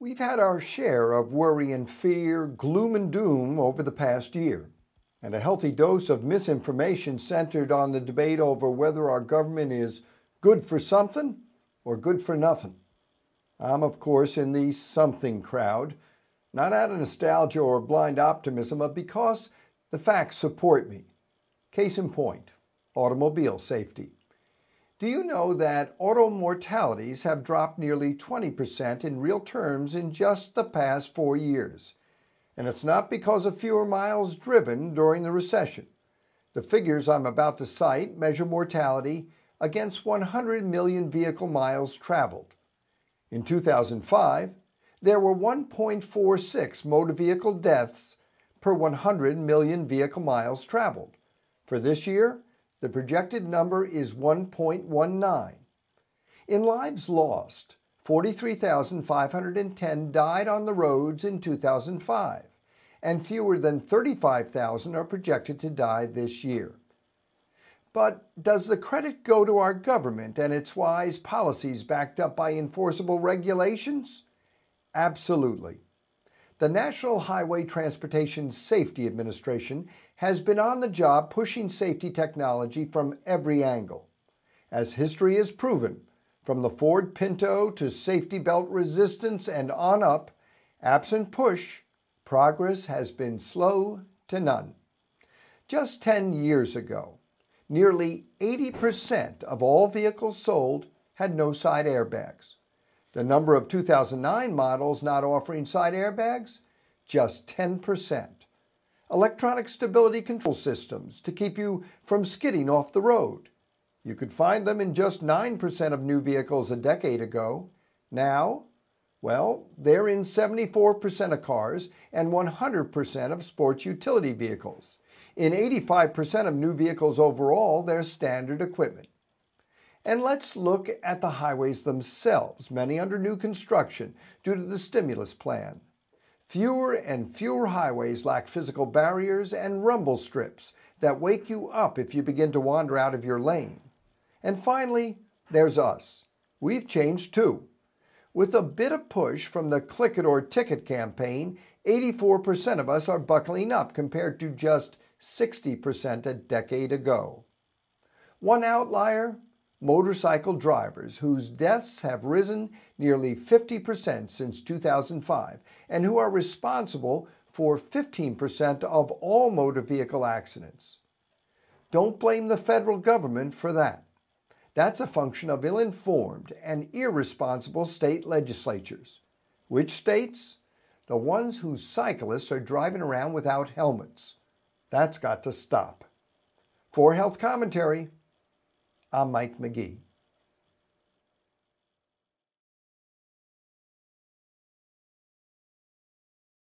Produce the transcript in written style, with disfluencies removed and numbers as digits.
We've had our share of worry and fear, gloom and doom over the past year, and a healthy dose of misinformation centered on the debate over whether our government is good for something or good for nothing. I'm, of course, in the something crowd, not out of nostalgia or blind optimism, but because the facts support me. Case in point, automobile safety. Do you know that auto mortalities have dropped nearly 20% in real terms in just the past 4 years? And it's not because of fewer miles driven during the recession. The figures I'm about to cite measure mortality against 100 million vehicle miles traveled. In 2005, there were 1.46 motor vehicle deaths per 100 million vehicle miles traveled. For this year, the projected number is 1.19. In lives lost, 43,510 died on the roads in 2005, and fewer than 35,000 are projected to die this year. But does the credit go to our government and its wise policies backed up by enforceable regulations? Absolutely. The National Highway Transportation Safety Administration has been on the job pushing safety technology from every angle. As history has proven, from the Ford Pinto to safety belt resistance and on up, absent push, progress has been slow to none. Just 10 years ago, nearly 80% of all vehicles sold had no side airbags. The number of 2009 models not offering side airbags? Just 10%. Electronic stability control systems to keep you from skidding off the road. You could find them in just 9% of new vehicles a decade ago. Now, well, they're in 74% of cars and 100% of sports utility vehicles. In 85% of new vehicles overall, they're standard equipment. And let's look at the highways themselves, many under new construction due to the stimulus plan. Fewer and fewer highways lack physical barriers and rumble strips that wake you up if you begin to wander out of your lane. And finally, there's us. We've changed too. With a bit of push from the Click It or Ticket campaign, 84% of us are buckling up compared to just 60% a decade ago. One outlier? Motorcycle drivers whose deaths have risen nearly 50% since 2005 and who are responsible for 15% of all motor vehicle accidents. Don't blame the federal government for that. That's a function of ill-informed and irresponsible state legislatures. Which states? The ones whose cyclists are driving around without helmets. That's got to stop. For Health Commentary, I'm Mike Magee.